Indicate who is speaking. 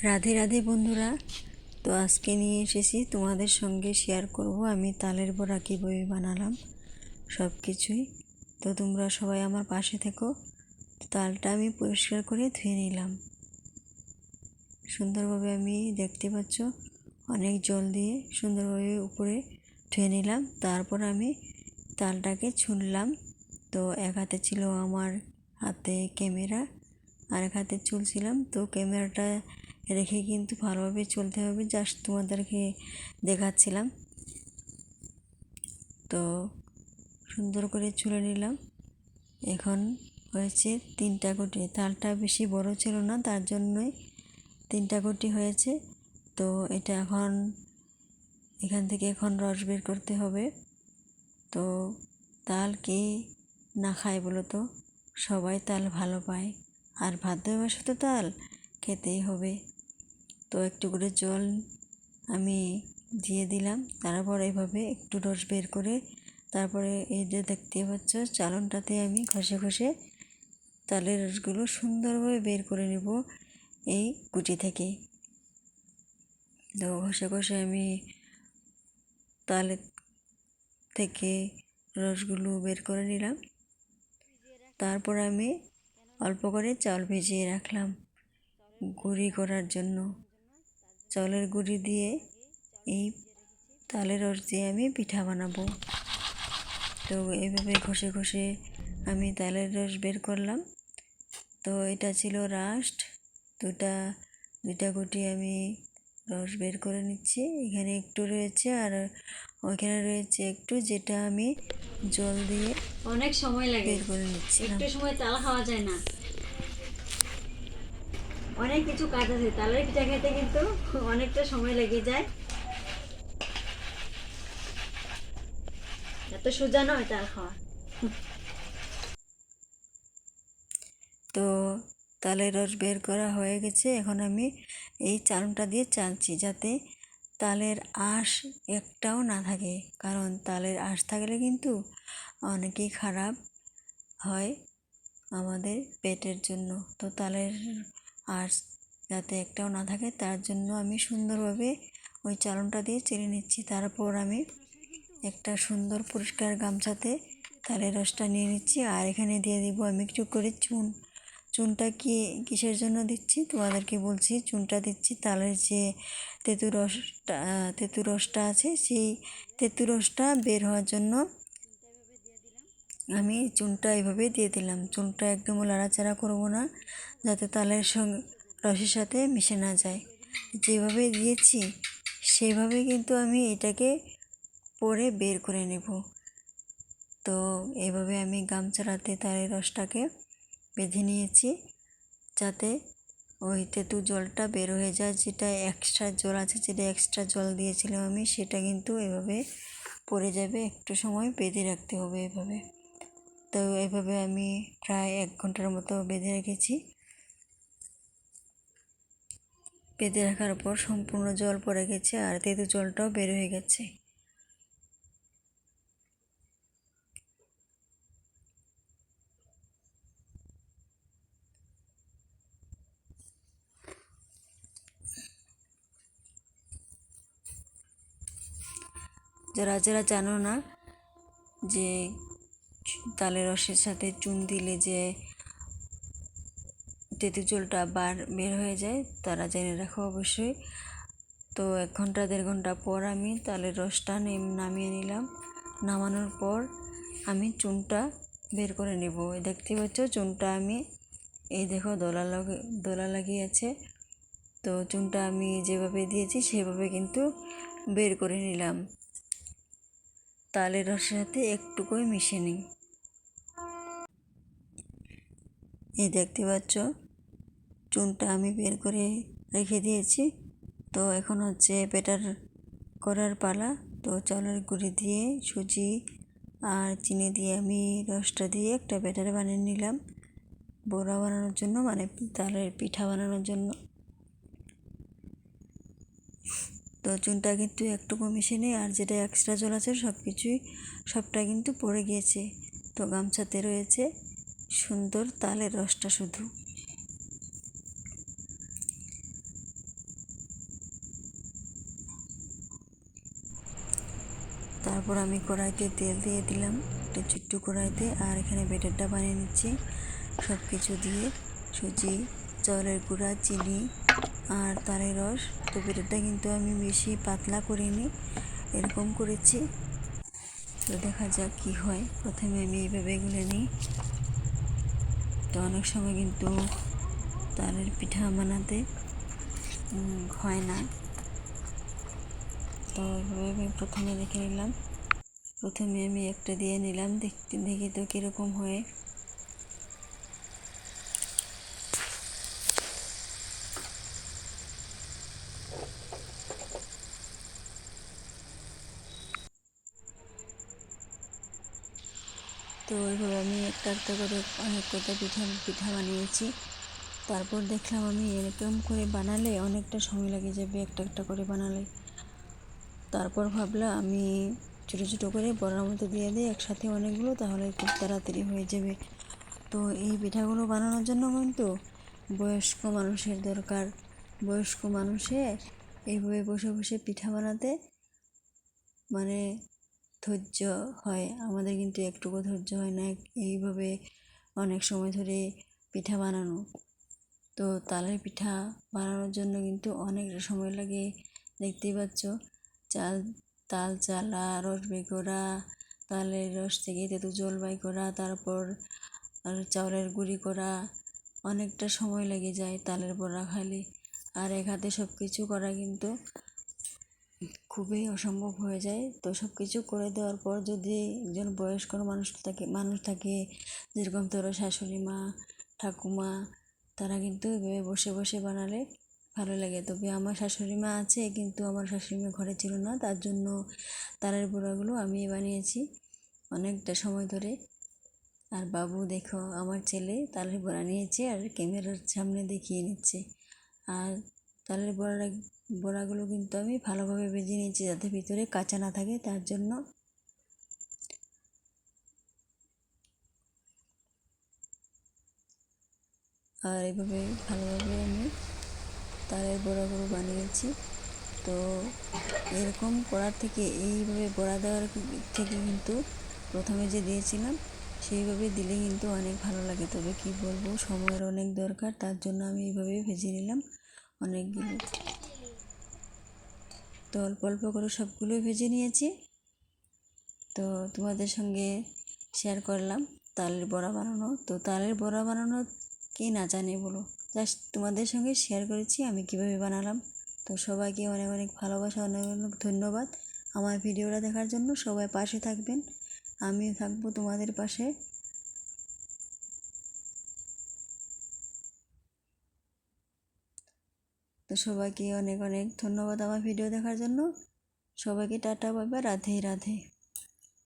Speaker 1: রাধে রাধে বন্ধুরা। তো আজকে নিয়ে এসেছি তোমাদের সঙ্গে শেয়ার করব আমি তালের বড়া কীভাবে বানালাম সব কিছুই। তো তোমরা সবাই আমার পাশে থেকো। তালটা আমি পরিষ্কার করে ধুয়ে নিলাম সুন্দরভাবে। আমি দেখতে পাচ্ছ অনেক জল দিয়ে সুন্দরভাবে উপরে ধুয়ে নিলাম। তারপর আমি তালটাকে ছুঁড়লাম। তো এক হাতে ছিল আমার হাতে ক্যামেরা, আর এক হাতে চলছিলাম। তো ক্যামেরাটা রেখে কিন্তু ভালোভাবে চলতে হবে, জাস্ট তোমাদেরকে দেখাচ্ছিলাম। তো সুন্দর করে ছুলে নিলাম। এখন হয়েছে 3টা গুটি। তালটা বেশি বড় ছিল না, তার জন্যই 3টা গুটি হয়েছে। তো এটা এখান থেকে এখন রস বের করতে হবে। তো তাল কে না খায় বলো তো? সবাই তাল ভালো পায়, আর ভাদ্র মাসে তো তাল খেতেই হবে। তো একটু করে জল আমি দিয়ে দিলাম। তারপর এইভাবে একটু রস বের করে তারপরে এই যে দেখতে পাচ্ছ চালনটাতে আমি ঘষে ঘষে তালের রসগুলো সুন্দরভাবে বের করে নেব এই গুটি থেকে। তো ঘষে ঘষে আমি তালের থেকে রসগুলো বের করে নিলাম। তারপর আমি অল্প করে চাল ভিজিয়ে রাখলাম গুঁড়ি করার জন্য। চালের গুঁড়ি দিয়ে এই তালের রস দিয়ে আমি পিঠা বানাবো। তো এইভাবে ঘষে ঘষে আমি তালের রস বের করলাম। তো এটা ছিল লাস্ট দুইটা গুটি আমি রস বের করে নিচ্ছি। এখানে একটু রয়েছে আর ওইখানে রয়েছে একটু, যেটা আমি জল দিয়ে
Speaker 2: অনেক সময় লাগে,
Speaker 1: বের করে নিচ্ছিলাম।
Speaker 2: একটু সময় তাল খাওয়া যায় না। অনেক কিছু কাজ আছে, তালের পিঠা খেতে কিন্তু অনেকটা সময় লেগে যায়। এত সোজা নয় তাল খাওয়া।
Speaker 1: তো তালের রস বের করা হয়ে গেছে। এখন আমি এই চালনটা দিয়ে চালছি যাতে তালের আঁশ একটাও না থাকে, কারণ তালের আঁশ থাকলে কিন্তু অনেকই খারাপ হয় আমাদের পেটের জন্য। তো তালের আঁশ যাতে একটাও না থাকে তার জন্য আমি সুন্দরভাবে ওই চালনটা দিয়ে চেলে নিচ্ছি। তারপর আমি একটা সুন্দর পরিষ্কার গামছাতে তালের রসটা নিয়ে নিচ্ছি, আর এখানে দিয়ে দিব আমি একটু করে চুনটা কিসের জন্য দিচ্ছি তোমাদেরকে বলছি। চুনটা দিচ্ছি তালের যে তেঁতুল রসটা আছে, সেই তেঁতুল রসটা বের হওয়ার জন্য আমি চুনটা এইভাবে দিয়ে দিলাম। চুনটা একদম লাড়াচাড়া করব না, যাতে তালের সঙ্গে রসের সাথে মিশে না যায়। যেভাবে দিয়েছি সেইভাবে কিন্তু আমি এটাকে পরে বের করে নেব। তো এইভাবে আমি গামছাড়াতে তালের রসটাকে বেঁধে নিয়েছি, যাতে ওই তেঁতুল জলটা বের হয়ে যায়। যেটা এক্সট্রা জল আছে, যেটা এক্সট্রা জল দিয়েছিলাম আমি, সেটা কিন্তু এভাবে পড়ে যাবে। একটু সময় বেঁধে রাখতে হবে এভাবে। তো এভাবে আমি প্রায় 1 ঘন্টার মতো বেঁধে রেখেছি। বেঁধে রাখার পর সম্পূর্ণ জল পড়ে গেছে আর তেঁতুল জলটাও বের হয়ে গেছে। যারা যারা জানো না যে তালের রসের সাথে চুন দিলে যে তেঁতুল জলটা বের হয়ে যায়, তারা জেনে রাখো অবশ্যই। তো 1 ঘন্টা 1.5 ঘন্টা পর আমি তালের রসটা নামিয়ে নিলাম। নামানোর পর আমি চুনটা বের করে নেব। দেখতে পাচ্ছ চুনটা আমি এই দেখো দোলা লাগিয়েছে। তো চুনটা আমি যেভাবে দিয়েছি সেভাবে কিন্তু বের করে নিলাম। তালের রসের সাথে একটুকুই মিশে নিই। এই দেখতে পাচ্ছ চুনটা আমি বের করে রেখে দিয়েছি। তো এখন হচ্ছে ব্যাটার করার পালা। তো চালের গুঁড়ি দিয়ে সুজি আর চিনি দিয়ে আমি রসটা দিয়ে একটা ব্যাটার বানিয়ে নিলাম বড়া বানানোর জন্য, মানে তালের পিঠা বানানোর জন্য। তো চুনটা কিন্তু একটুকু মিশে নেই, আর যেটা এক্সট্রা জল আছে সবটা কিন্তু পড়ে গিয়েছে। তো গামছাতে রয়েছে সুন্দর তালের রসটা শুধু। তারপর আমি কড়াইতে তেল দিয়ে দিলাম, একটা ছোট্ট কড়াইতে। আর এখানে ব্যাটারটা বানিয়ে নিচ্ছি সব কিছু দিয়ে, সুজি, চাউলের গুঁড়া, চিনি আর তালের রস। তো ব্যাটারটা কিন্তু আমি বেশি পাতলা করিনি, এরকম করেছি। তো দেখা যাক কি হয়। প্রথমে আমি এইভাবে গুলে নিই। তো অনেক সময় কিন্তু তালের পিঠা বানাতে হয় না, তো এইভাবে আমি প্রথমে দেখে নিলাম। প্রথমে আমি একটা দিয়ে নিলাম, দেখি তো কীরকম হয়। তো এইভাবে আমি একটা একটা করে অনেক কটা পিঠা বানিয়েছি। তারপর দেখলাম আমি এরকম করে বানালে অনেকটা সময় লেগে যাবে একটা একটা করে বানালে। তারপর ভাবলাম আমি ছোটো ছোটো করে বড়ার মতো দিয়ে দিই একসাথে অনেকগুলো, তাহলে খুব তাড়াতাড়ি হয়ে যাবে। তো এই পিঠাগুলো বানানোর জন্য কিন্তু বয়স্ক মানুষের দরকার। বয়স্ক মানুষে এইভাবে বসে বসে পিঠা বানাতে মানে ধৈর্য হয়, আমাদের কিন্তু একটুকু ধৈর্য হয় না এইভাবে অনেক সময় ধরে পিঠা বানানো। তো তালের পিঠা বানানোর জন্য কিন্তু অনেকটা সময় লাগে, দেখতেই পাচ্ছ। তাল চালা, রস বের করা, তালের রস থেকে তেঁতুল জল বাই করা, তারপর চাউলের গুঁড়ি করা, অনেকটা সময় লেগে যায় তালের বড়া খালি। আর এক হাতে সব কিছু করা কিন্তু খুবই অসম্ভব হয়ে যায়। তো সব কিছু করে দেওয়ার পর যদি একজন বয়স্ক মানুষ থাকে, যেরকম তোর শাশুড়ি মা, ঠাকুমা, তারা কিন্তু এভাবে বসে বসে বানালে ভালো লাগে। তবে আমার শাশুড়ি মা আছে, কিন্তু আমার শাশুড়ি মা ঘরে ছিল না, তার জন্য তালের বড়াগুলো আমি বানিয়েছি অনেকটা সময় ধরে। আর বাবু দেখো, আমার ছেলে তালের বড়া নিয়েছে আর ক্যামেরার সামনে দেখিয়ে নিচ্ছে। আর তালের বড়াগুলো কিন্তু আমি ভালোভাবে ভেজে নিয়েছি যাতে ভিতরে কাঁচা না থাকে, তার জন্য। আর এইভাবে ভালোভাবে আমি তালের বড়াগুলো বানিয়েছি। তো এরকম করার থেকে, এইভাবে বড়া দেওয়ার থেকে কিন্তু প্রথমে যে দিয়েছিলাম সেইভাবে দিলে কিন্তু অনেক ভালো লাগে। তবে কি বলবো, সময়ের অনেক দরকার, তার জন্য আমি এইভাবে ভেজে নিলাম অনেকগুলো। তো অল্প অল্প করে সবগুলোই ভেজে নিয়েছি। তো তোমাদের সঙ্গে শেয়ার করলাম তালের বড়া বানানো। তো তালের বড়া বানানো কে না জানে বলো, জাস্ট তোমাদের সঙ্গে শেয়ার করেছি আমি কিভাবে বানালাম। তো সবাইকে অনেক অনেক ভালোবাসা, অনেক অনেক ধন্যবাদ আমার ভিডিওটা দেখার জন্য। সবাই পাশে থাকবেন, আমিও থাকবো তোমাদের পাশে। তো সবাইকে অনেক অনেক ধন্যবাদ আমার ভিডিও দেখার জন্য। সবাইকে tata, bye bye, Radhe Radhe.